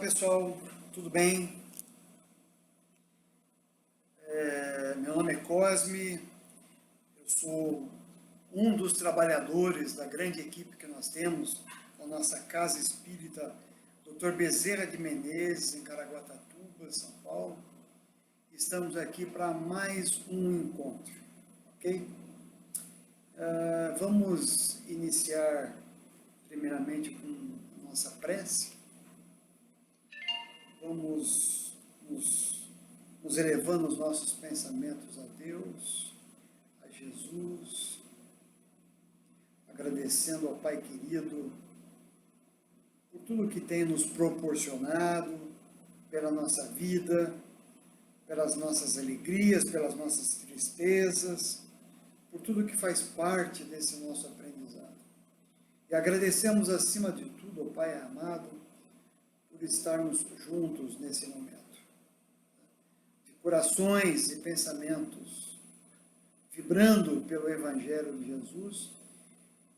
pessoal, tudo bem? Meu nome é Cosme, eu sou um dos trabalhadores da grande equipe que nós temos na nossa Casa Espírita Dr. Bezerra de Menezes, em Caraguatatuba, São Paulo. Estamos aqui para mais um encontro, ok? Vamos iniciar primeiramente com nossa prece. Vamos nos elevando os nossos pensamentos a Deus, a Jesus, agradecendo ao Pai querido por tudo que tem nos proporcionado, pela nossa vida, pelas nossas alegrias, pelas nossas tristezas, por tudo que faz parte desse nosso aprendizado. E agradecemos acima de tudo ao Pai amado por estarmos juntos nesse momento. Corações e pensamentos vibrando pelo Evangelho de Jesus,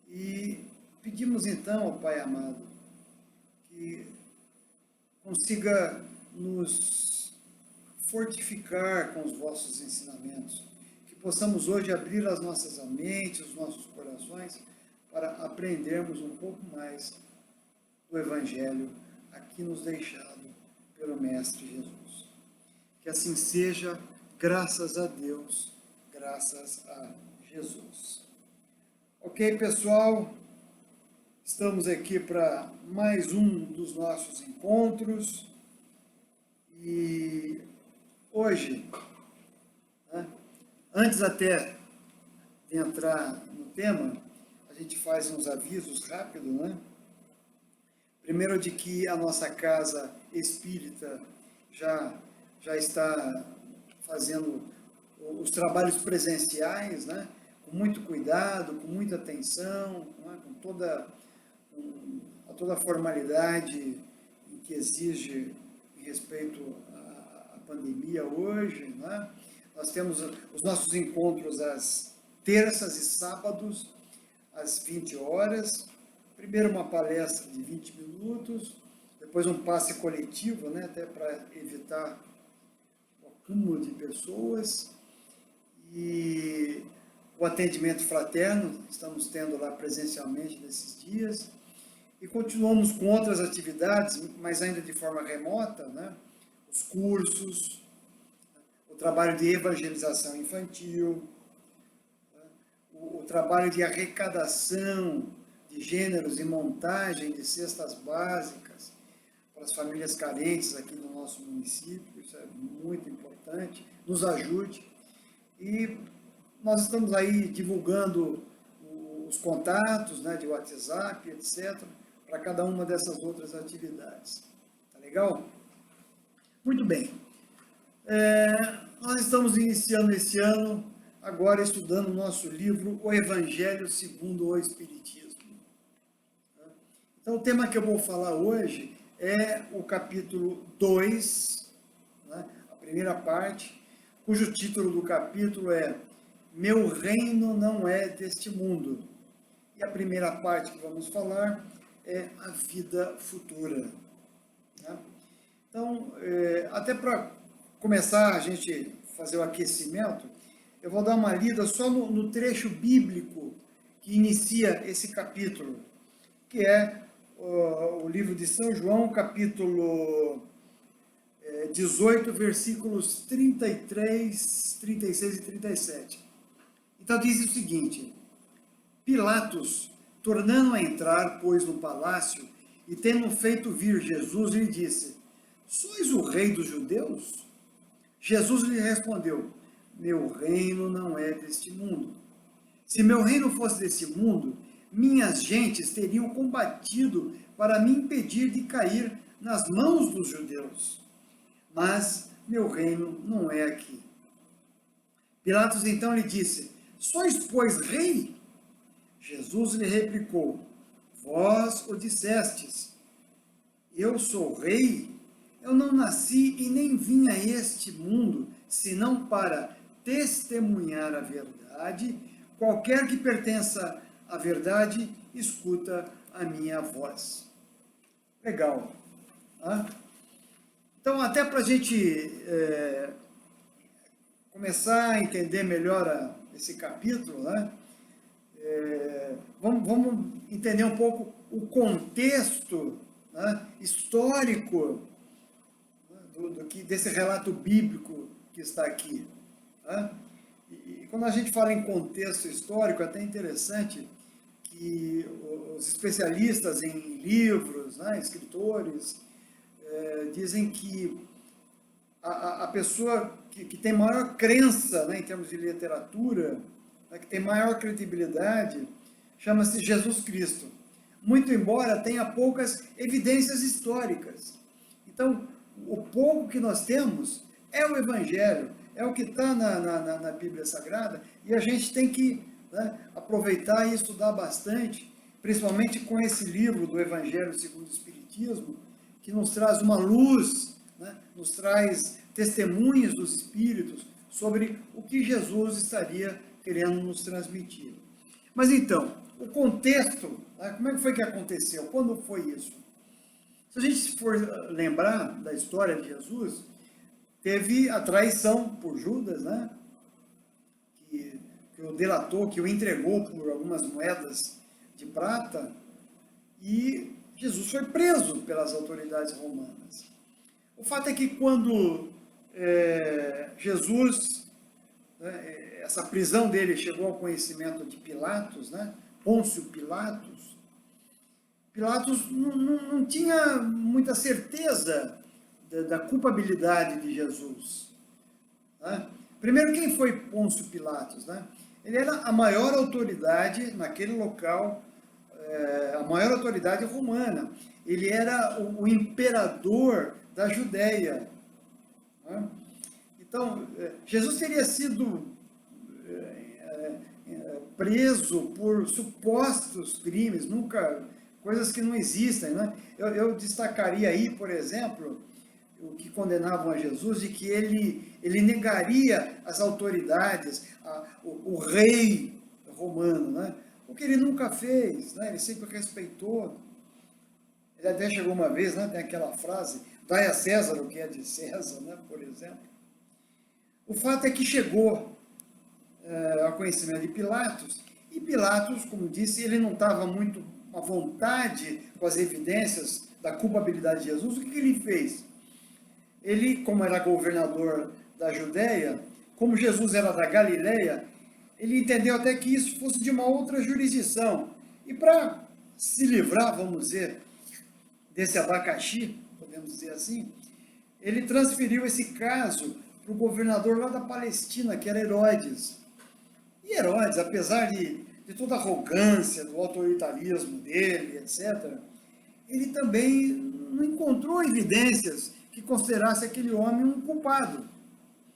e pedimos então ao Pai amado que consiga nos fortificar com os vossos ensinamentos, que possamos hoje abrir as nossas mentes, os nossos corações, para aprendermos um pouco mais do Evangelho aqui nos deixado pelo Mestre Jesus. Que assim seja, graças a Deus, graças a Jesus. Ok, pessoal? Estamos aqui para mais um dos nossos encontros. E hoje, antes até de entrar no tema, a gente faz uns avisos rápidos, né? Primeiro, de que a nossa casa espírita já está fazendo os trabalhos presenciais, né? Com muito cuidado, com muita atenção, né? com toda a formalidade que exige em respeito à pandemia hoje, né? Nós temos os nossos encontros às terças e sábados, às 20 horas. Primeiro uma palestra de 20 minutos, depois um passe coletivo, né? Até para evitar acúmulo de pessoas, e o atendimento fraterno, estamos tendo lá presencialmente nesses dias, e continuamos com outras atividades, mas ainda de forma remota, né? Os cursos, o trabalho de evangelização infantil, o trabalho de arrecadação de gêneros e montagem de cestas básicas para as famílias carentes aqui no nosso município. Isso é muito importante, nos ajude. E nós estamos aí divulgando os contatos, né, de WhatsApp, etc., para cada uma dessas outras atividades. Tá legal? Muito bem. Nós estamos iniciando esse ano, agora estudando o nosso livro, O Evangelho segundo o Espiritismo. Então, o tema que eu vou falar hoje é o capítulo 2, né, a primeira parte, cujo título do capítulo é Meu Reino Não É Deste Mundo. E a primeira parte que vamos falar é a vida futura. Né? Então, até para começar a gente fazer o aquecimento, eu vou dar uma lida só no trecho bíblico que inicia esse capítulo, que é o livro de São João, capítulo 18, versículos 33, 36 e 37. Então diz o seguinte: Pilatos, tornando a entrar, pois, no palácio, e tendo feito vir Jesus, lhe disse: Sois o rei dos judeus? Jesus lhe respondeu: Meu reino não é deste mundo. Se meu reino fosse desse mundo, minhas gentes teriam combatido para me impedir de cair nas mãos dos judeus. Mas meu reino não é aqui. Pilatos então lhe disse: Sois, pois, rei? Jesus lhe replicou: Vós o dissestes. Eu sou rei? Eu não nasci e nem vim a este mundo, senão para testemunhar a verdade. Qualquer que pertença à verdade, escuta a minha voz. Legal. Então, até para a gente começar a entender melhor esse capítulo, né? Vamos entender um pouco o contexto, né, histórico, né, desse relato bíblico que está aqui. Né? E quando a gente fala em contexto histórico, é até interessante que os especialistas em livros, né, escritores, dizem que a pessoa que tem maior crença, né, em termos de literatura, né, que tem maior credibilidade, chama-se Jesus Cristo. Muito embora tenha poucas evidências históricas. Então, o pouco que nós temos é o Evangelho, é o que está na Bíblia Sagrada, e a gente tem que, né, aproveitar e estudar bastante, principalmente com esse livro do Evangelho segundo o Espiritismo, que nos traz uma luz, né, nos traz testemunhos dos Espíritos sobre o que Jesus estaria querendo nos transmitir. Mas então, o contexto, né, como é que foi que aconteceu? Quando foi isso? Se a gente for lembrar da história de Jesus, teve a traição por Judas, né, que o delatou, que o entregou por algumas moedas de prata, e Jesus foi preso pelas autoridades romanas. O fato é que quando Jesus, né, essa prisão dele chegou ao conhecimento de Pilatos, né, Pôncio Pilatos, Pilatos não tinha muita certeza da culpabilidade de Jesus. Né? Primeiro, quem foi Pôncio Pilatos? Né? Ele era a maior autoridade naquele local, a maior autoridade romana. Ele era o imperador da Judéia. Né? Então, Jesus teria sido preso por supostos crimes, coisas que não existem. Né? Eu destacaria aí, por exemplo, o que condenavam a Jesus, de que ele negaria as autoridades, o rei romano, né? O que ele nunca fez, né? Ele sempre respeitou. Ele até chegou uma vez, né? Tem aquela frase, dai a César o que é de César, né? Por exemplo. O fato é que chegou ao conhecimento de Pilatos, e Pilatos, como disse, ele não estava muito à vontade com as evidências da culpabilidade de Jesus. O que ele fez? Ele, como era governador da Judéia, como Jesus era da Galileia, ele entendeu até que isso fosse de uma outra jurisdição. E para se livrar, vamos dizer, desse abacaxi, podemos dizer assim, ele transferiu esse caso para o governador lá da Palestina, que era Herodes. E Herodes, apesar de toda a arrogância, do autoritarismo dele, etc., ele também não encontrou evidências que considerasse aquele homem um culpado.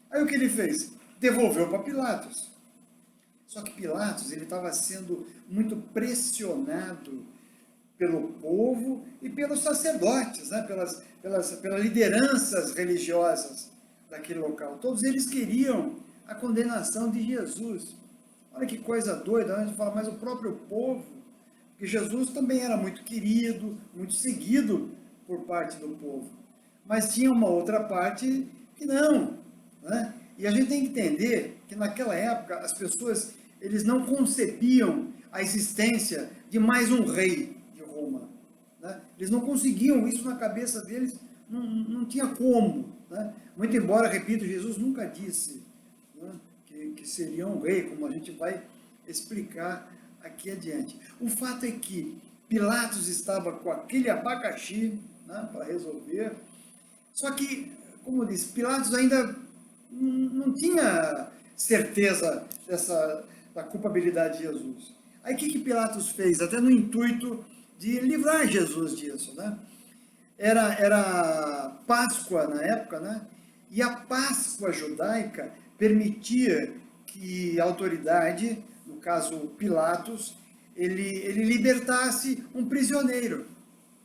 Aí o que ele fez? Devolveu para Pilatos. Só que Pilatos, ele estava sendo muito pressionado pelo povo e pelos sacerdotes, né? pelas lideranças religiosas daquele local. Todos eles queriam a condenação de Jesus. Olha que coisa doida, a gente fala, mas o próprio povo, porque Jesus também era muito querido, muito seguido por parte do povo. Mas tinha uma outra parte que não, né? E a gente tem que entender que naquela época as pessoas, eles não concebiam a existência de mais um rei de Roma. Né? Eles não conseguiam, isso na cabeça deles não tinha como. Né? Muito embora, repito, Jesus nunca disse, né, que seria um rei, como a gente vai explicar aqui adiante. O fato é que Pilatos estava com aquele abacaxi, né, para resolver. Só que, como eu disse, Pilatos ainda não tinha certeza da culpabilidade de Jesus. Aí o que Pilatos fez? Até no intuito de livrar Jesus disso, né? Era Páscoa na época, né? E a Páscoa judaica permitia que a autoridade, no caso Pilatos, ele libertasse um prisioneiro.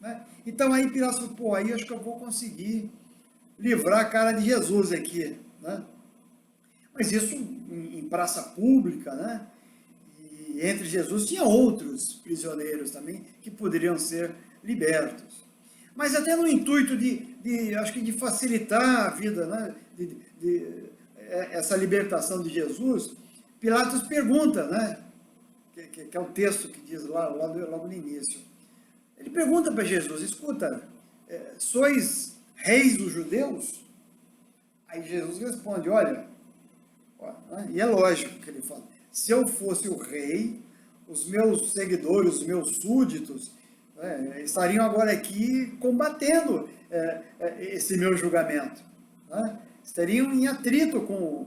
Né? Então aí Pilatos falou, pô, aí acho que eu vou conseguir livrar a cara de Jesus aqui. Né? Mas isso em praça pública, né? E entre Jesus tinha outros prisioneiros também que poderiam ser libertos. Mas até no intuito acho que de facilitar a vida, né? Essa libertação de Jesus, Pilatos pergunta, né? Que é o texto que diz logo no início. Ele pergunta para Jesus, escuta, sois reis dos judeus? Aí Jesus responde, olha, né? E é lógico que ele fala, se eu fosse o rei, os meus seguidores, os meus súditos, né, estariam agora aqui combatendo esse meu julgamento, né? Estariam em atrito com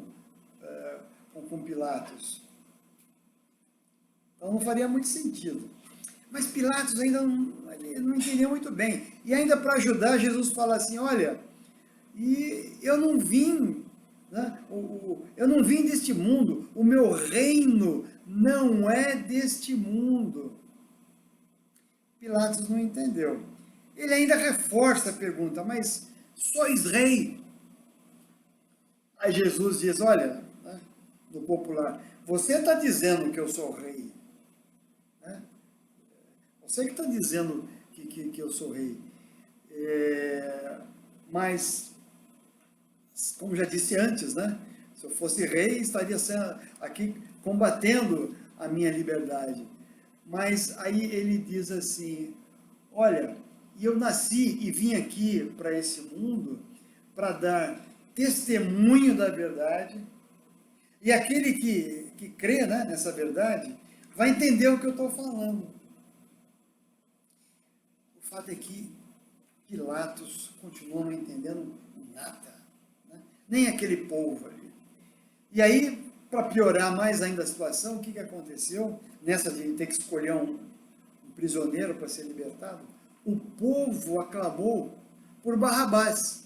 Pilatos. Então não faria muito sentido. Mas Pilatos ainda não entendeu muito bem. E ainda para ajudar, Jesus fala assim, olha, e eu não vim, né, eu não vim deste mundo, o meu reino não é deste mundo. Pilatos não entendeu. Ele ainda reforça a pergunta, mas sois rei? Aí Jesus diz, olha, né, no popular, você está dizendo que eu sou rei, né? Você que está dizendo que eu sou rei. Mas, como já disse antes, né? Se eu fosse rei, estaria aqui combatendo a minha liberdade. Mas aí ele diz assim, olha, eu nasci e vim aqui para esse mundo para dar testemunho da verdade, e aquele que crê, né, nessa verdade vai entender o que eu estou falando. O fato é que Pilatos continua não entendendo nada, né? Nem aquele povo ali. E aí, para piorar mais ainda a situação, o que aconteceu? Nessa de ter que escolher um prisioneiro para ser libertado, o povo aclamou por Barrabás.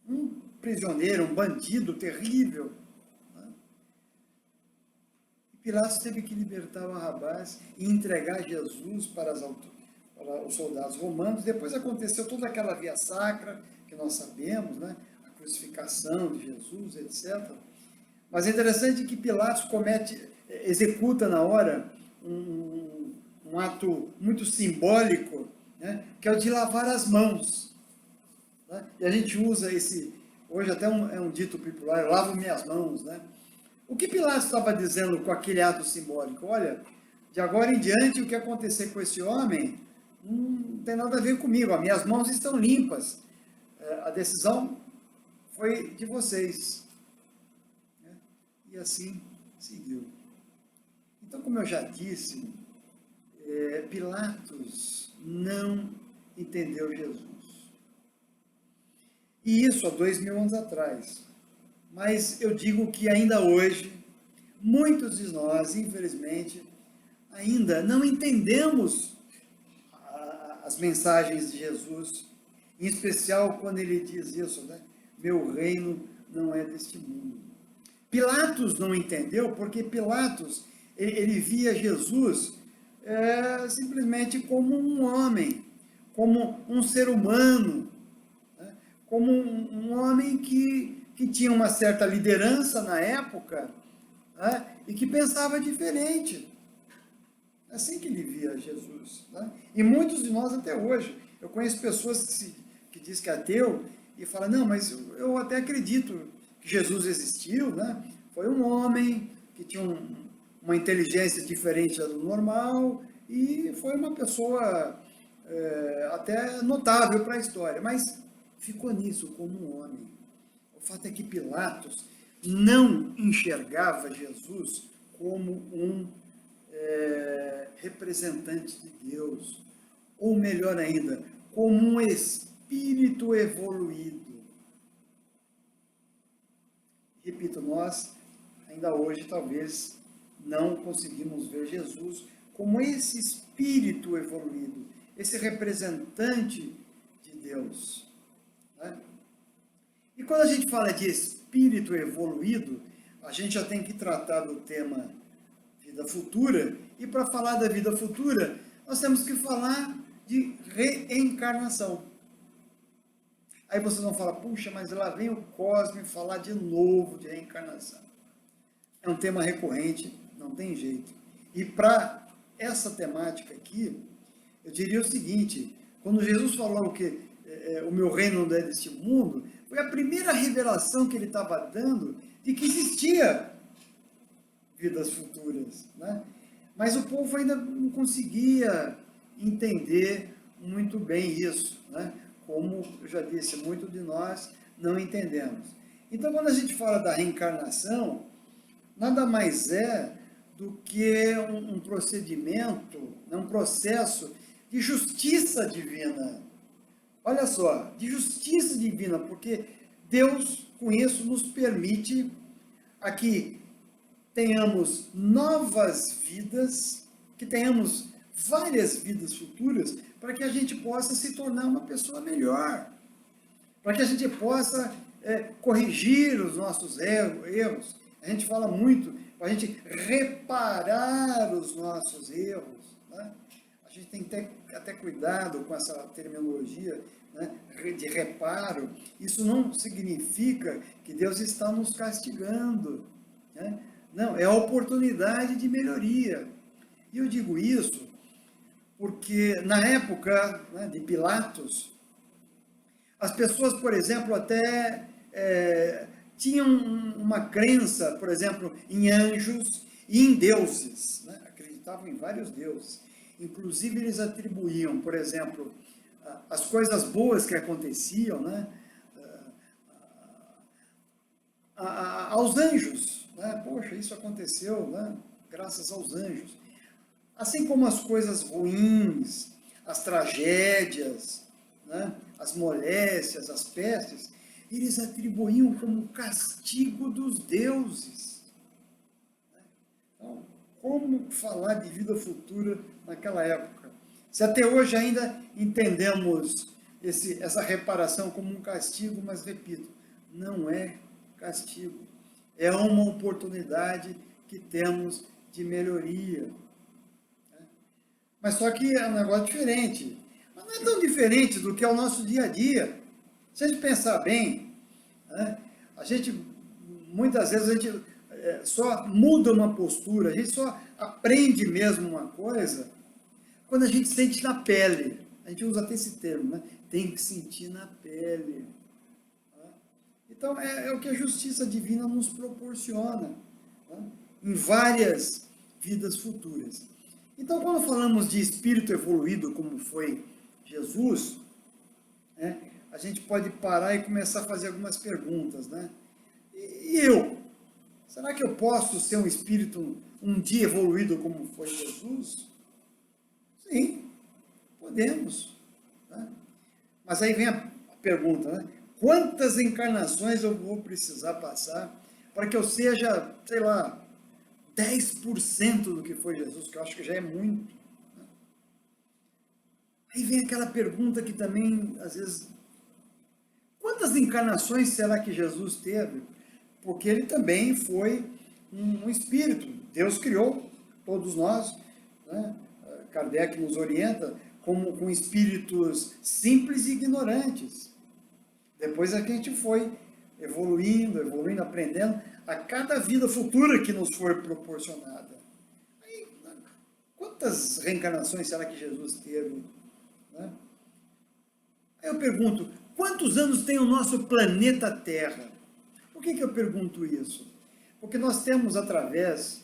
Um prisioneiro, um bandido terrível. Né? E Pilatos teve que libertar Barrabás e entregar Jesus para os soldados romanos. Depois aconteceu toda aquela via sacra, que nós sabemos, né? A crucificação de Jesus, etc. Mas é interessante que Pilatos executa na hora um ato muito simbólico, né? Que é o de lavar as mãos. Né? E a gente usa hoje até é um dito popular, eu lavo minhas mãos, né? O que Pilatos estava dizendo com aquele ato simbólico? Olha, de agora em diante, o que acontecer com esse homem não tem nada a ver comigo, as minhas mãos estão limpas, a decisão foi de vocês. E assim seguiu. Então, como eu já disse, Pilatos não entendeu Jesus. E isso há 2000 anos atrás. Mas eu digo que ainda hoje, muitos de nós, infelizmente, ainda não entendemos as mensagens de Jesus, em especial quando ele diz isso, né? Meu reino não é deste mundo. Pilatos não entendeu, porque Pilatos, ele via Jesus simplesmente como um homem, como um ser humano, né? Como um homem que tinha uma certa liderança na época, né? E que pensava diferente. É assim que ele via Jesus. Né? E muitos de nós até hoje. Eu conheço pessoas que dizem que é ateu e falam, não, mas eu até acredito que Jesus existiu, né? Foi um homem que tinha uma inteligência diferente da do normal e foi uma pessoa até notável para a história, mas ficou nisso como um homem. O fato é que Pilatos não enxergava Jesus como um representante de Deus, ou melhor ainda, como um espírito evoluído. Repito, nós ainda hoje talvez não conseguimos ver Jesus como esse espírito evoluído, esse representante de Deus. Né? E quando a gente fala de espírito evoluído, a gente já tem que tratar do tema vida futura, e para falar da vida futura, nós temos que falar de reencarnação. Aí vocês vão falar, puxa, mas lá vem o Cosme falar de novo de reencarnação. É um tema recorrente, não tem jeito. E para essa temática aqui, eu diria o seguinte, Quando Jesus falou que o meu reino não é deste mundo, foi a primeira revelação que ele estava dando de que existia vidas futuras, né? Mas o povo ainda não conseguia entender muito bem isso, né? Como eu já disse, muito de nós não entendemos. Então, quando a gente fala da reencarnação, nada mais é do que um procedimento, um processo de justiça divina. Olha só, de justiça divina, porque Deus, com isso, nos permite aqui tenhamos novas vidas, que tenhamos várias vidas futuras, para que a gente possa se tornar uma pessoa melhor, para que a gente possa corrigir os nossos erros. A gente fala muito para a gente reparar os nossos erros, né? A gente tem que ter até cuidado com essa terminologia, né, de reparo. Isso não significa que Deus está nos castigando, né? Não, é a oportunidade de melhoria. E eu digo isso porque na época, né, de Pilatos, as pessoas, por exemplo, até tinham uma crença, por exemplo, em anjos e em deuses, né? Acreditavam em vários deuses. Inclusive, eles atribuíam, por exemplo, as coisas boas que aconteciam, né, aos anjos, né? Poxa, isso aconteceu, né, graças aos anjos. Assim como as coisas ruins, as tragédias, né, as moléstias, as pestes, eles atribuíam como castigo dos deuses. Então, como falar de vida futura naquela época? Se até hoje ainda entendemos essa reparação como um castigo, mas repito, não é castigo. É uma oportunidade que temos de melhoria. Mas só que é um negócio diferente. Mas não é tão diferente do que é o nosso dia a dia. Se a gente pensar bem, né, muitas vezes, a gente só muda uma postura, a gente só aprende mesmo uma coisa quando a gente sente na pele. A gente usa até esse termo, né? Tem que sentir na pele. Né? Então, é o que a justiça divina nos proporciona, né, em várias vidas futuras. Então, quando falamos de espírito evoluído, como foi Jesus, né, a gente pode parar e começar a fazer algumas perguntas, né? E eu? Será que eu posso ser um espírito um dia evoluído como foi Jesus? Sim, podemos. Né? Mas aí vem a pergunta, né? Quantas encarnações eu vou precisar passar para que eu seja, sei lá, 10% do que foi Jesus, que eu acho que já é muito. Né? Aí vem aquela pergunta que também, às vezes, quantas encarnações será que Jesus teve? Porque ele também foi um espírito. Deus criou todos nós, né? Kardec nos orienta como com espíritos simples e ignorantes. Depois a gente foi evoluindo, aprendendo a cada vida futura que nos for proporcionada. Aí, quantas reencarnações será que Jesus teve? Né? Aí eu pergunto, quantos anos tem o nosso planeta Terra? Por que eu pergunto isso? Porque nós temos, através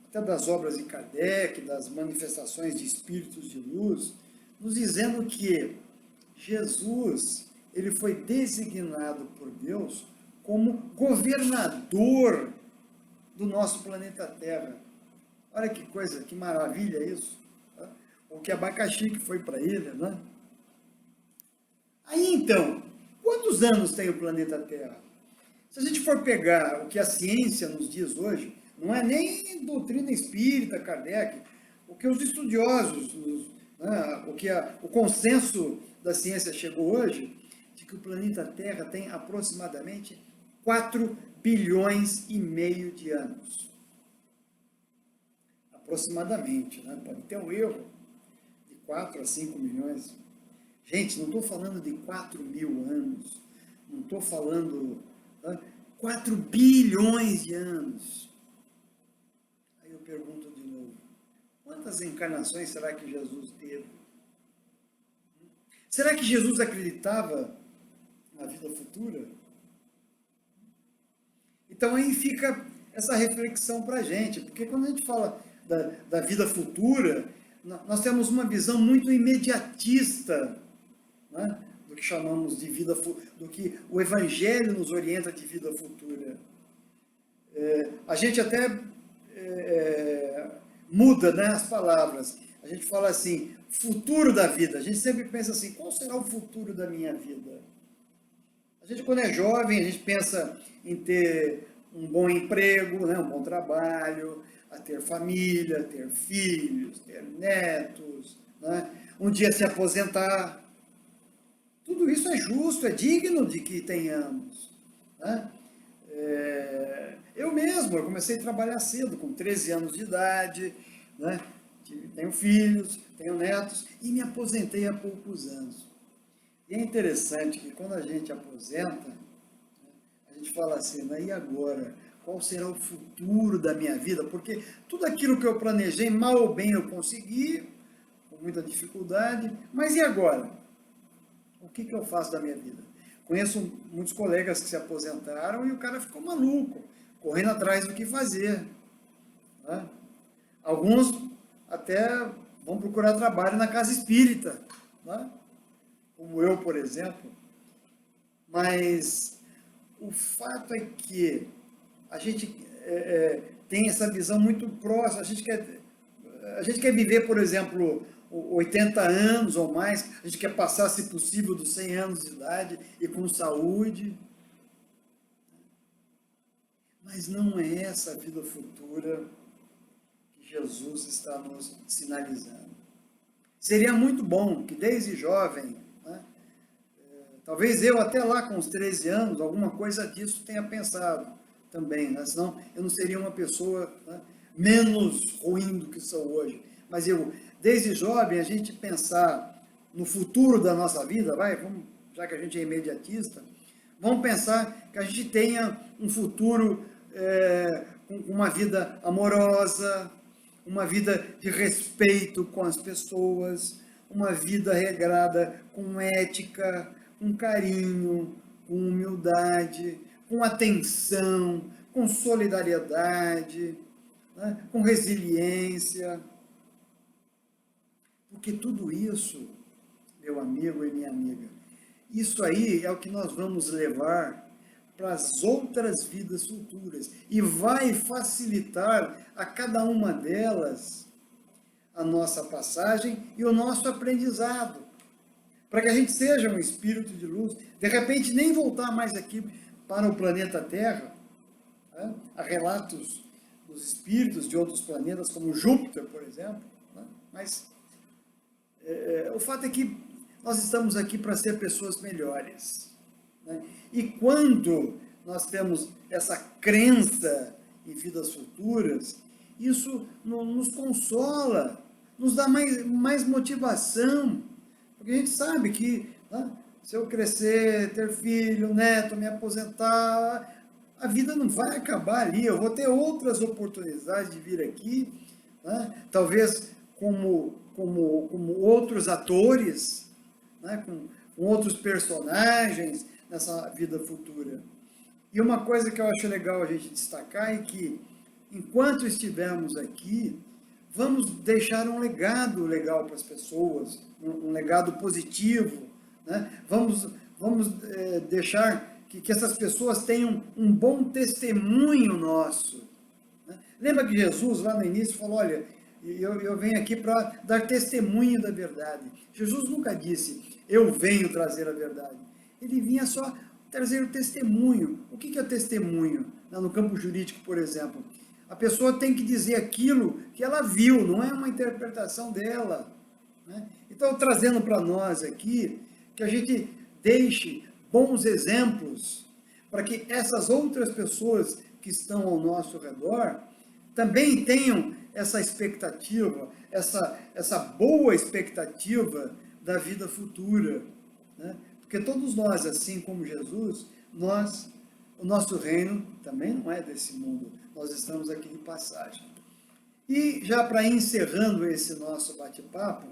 até das obras de Kardec, das manifestações de espíritos de luz, nos dizendo que Jesus, ele foi designado por Deus como governador do nosso planeta Terra. Olha que coisa, que maravilha isso. Né? O que abacaxi que foi para ele, né? Aí então, quantos anos tem o planeta Terra? Se a gente for pegar o que a ciência nos diz hoje, não é nem doutrina espírita, Kardec, o que os estudiosos, né, o consenso da ciência chegou hoje, de que o planeta Terra tem aproximadamente 4 bilhões e meio de anos. Aproximadamente, né? Pode ter um erro de 4 a 5 milhões. Gente, não estou falando de 4 mil anos, não estou falando... 4 bilhões de anos. Aí eu pergunto de novo, quantas encarnações será que Jesus teve? Será que Jesus acreditava na vida futura? Então aí fica essa reflexão para a gente, porque quando a gente fala da vida futura, nós temos uma visão muito imediatista, né, do que chamamos de vida, do que o Evangelho nos orienta de vida futura. A gente até muda, né, as palavras. A gente fala assim, futuro da vida. A gente sempre pensa assim, qual será o futuro da minha vida? A gente, quando é jovem, a gente pensa em ter um bom emprego, né, um bom trabalho, a ter família, ter filhos, ter netos, né, um dia se aposentar. Tudo isso é justo, é digno de que tenhamos, né? Eu mesmo, eu comecei a trabalhar cedo, com 13 anos de idade, né? Tenho filhos, tenho netos, e me aposentei há poucos anos. E é interessante que quando a gente aposenta, a gente fala assim, né, e agora? Qual será o futuro da minha vida? Porque tudo aquilo que eu planejei, mal ou bem eu consegui, com muita dificuldade, mas e agora? O que eu faço da minha vida? Conheço muitos colegas que se aposentaram e o cara ficou maluco, correndo atrás do que fazer, né? Alguns até vão procurar trabalho na casa espírita, né? Como eu, por exemplo. Mas o fato é que a gente tem essa visão muito próxima. A gente quer viver, por exemplo, 80 anos ou mais, a gente quer passar, se possível, dos 100 anos de idade e com saúde. Mas não é essa a vida futura que Jesus está nos sinalizando. Seria muito bom que desde jovem, né, talvez eu até lá com os 13 anos, alguma coisa disso tenha pensado também, né? Senão eu não seria uma pessoa, né, menos ruim do que sou hoje. Mas desde jovem, a gente pensar no futuro da nossa vida, já que a gente é imediatista, vamos pensar que a gente tenha um futuro com uma vida amorosa, uma vida de respeito com as pessoas, uma vida regrada com ética, com carinho, com humildade, com atenção, com solidariedade, né, com resiliência. Porque tudo isso, meu amigo e minha amiga, isso aí é o que nós vamos levar para as outras vidas futuras e vai facilitar a cada uma delas a nossa passagem e o nosso aprendizado, para que a gente seja um espírito de luz, de repente nem voltar mais aqui para o planeta Terra, né? Há relatos dos espíritos de outros planetas, como Júpiter, por exemplo, né? Mas o fato é que nós estamos aqui para ser pessoas melhores, né? E quando nós temos essa crença em vidas futuras, isso nos consola, nos dá mais motivação, porque a gente sabe que, né, se eu crescer, ter filho, neto, me aposentar, a vida não vai acabar ali, eu vou ter outras oportunidades de vir aqui, né, talvez como outros atores, né, com outros personagens nessa vida futura. E uma coisa que eu acho legal a gente destacar é que, enquanto estivermos aqui, vamos deixar um legado legal para as pessoas, um legado positivo, né? Vamos deixar que essas pessoas tenham um bom testemunho nosso, né? Lembra que Jesus, lá no início, falou, olha, eu venho aqui para dar testemunho da verdade. Jesus nunca disse, eu venho trazer a verdade. Ele vinha só trazer o testemunho. O que é testemunho? No campo jurídico, por exemplo, a pessoa tem que dizer aquilo que ela viu, não é uma interpretação dela, né? Então, trazendo para nós aqui, que a gente deixe bons exemplos para que essas outras pessoas que estão ao nosso redor também tenham essa expectativa, essa boa expectativa da vida futura, né? Porque todos nós, assim como Jesus, o nosso reino também não é desse mundo, nós estamos aqui de passagem. E já para encerrando esse nosso bate-papo,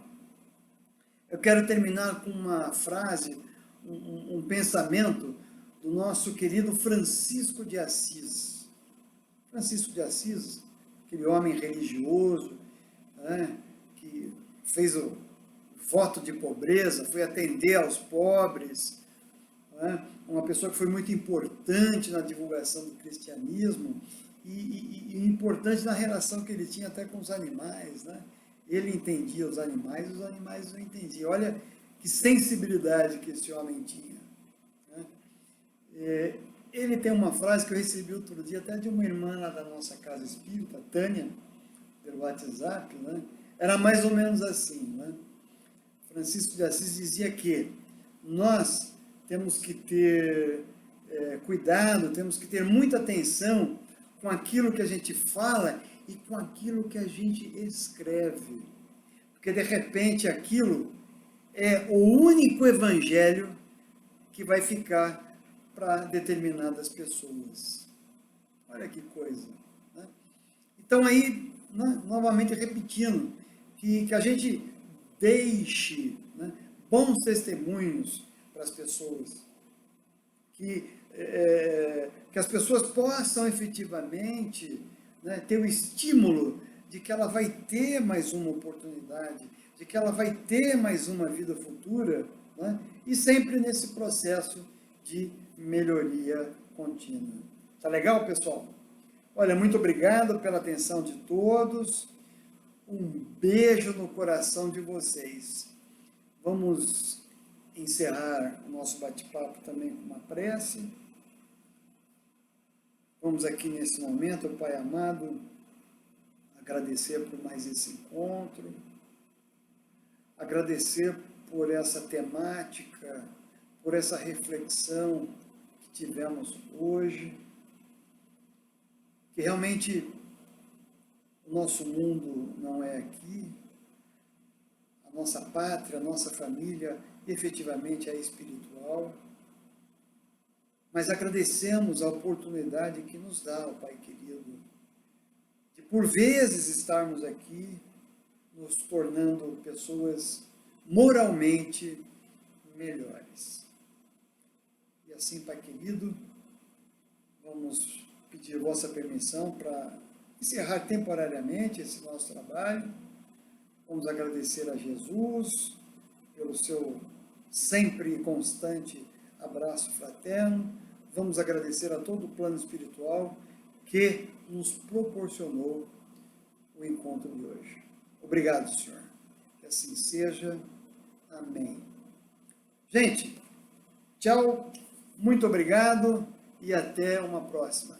Eu quero terminar com uma frase, um pensamento do nosso querido Francisco de Assis. Francisco de Assis, aquele homem religioso, né, que fez o voto de pobreza, foi atender aos pobres, né, uma pessoa que foi muito importante na divulgação do cristianismo e importante na relação que ele tinha até com os animais, né? Ele entendia os animais o entendiam. Olha que sensibilidade que esse homem tinha, né? Ele tem uma frase que eu recebi outro dia, até de uma irmã lá da nossa casa espírita, Tânia, pelo WhatsApp, né? Era mais ou menos assim, né? Francisco de Assis dizia que nós temos que ter cuidado, temos que ter muita atenção com aquilo que a gente fala e com aquilo que a gente escreve. Porque, de repente, aquilo é o único evangelho que vai ficar para determinadas pessoas. Olha que coisa, né? Então, aí, né, novamente repetindo, que a gente deixe, né, bons testemunhos para as pessoas, que as pessoas possam efetivamente, né, ter o estímulo de que ela vai ter mais uma oportunidade, de que ela vai ter mais uma vida futura, né, e sempre nesse processo de melhoria contínua. Tá legal, pessoal? Olha, muito obrigado pela atenção de todos. Um beijo no coração de vocês. Vamos encerrar o nosso bate-papo também com uma prece. Vamos aqui nesse momento, Pai amado, agradecer por mais esse encontro, agradecer por essa temática, por essa reflexão que tivemos hoje, que realmente o nosso mundo não é aqui, a nossa pátria, a nossa família efetivamente é espiritual, mas agradecemos a oportunidade que nos dá, ó Pai querido, de por vezes estarmos aqui, nos tornando pessoas moralmente melhores. E assim, Pai querido, vamos pedir vossa permissão para encerrar temporariamente esse nosso trabalho. Vamos agradecer a Jesus pelo seu sempre constante abraço fraterno. Vamos agradecer a todo o plano espiritual que nos proporcionou o encontro de hoje. Obrigado, Senhor. Que assim seja. Amém. Gente, tchau, muito obrigado e até uma próxima.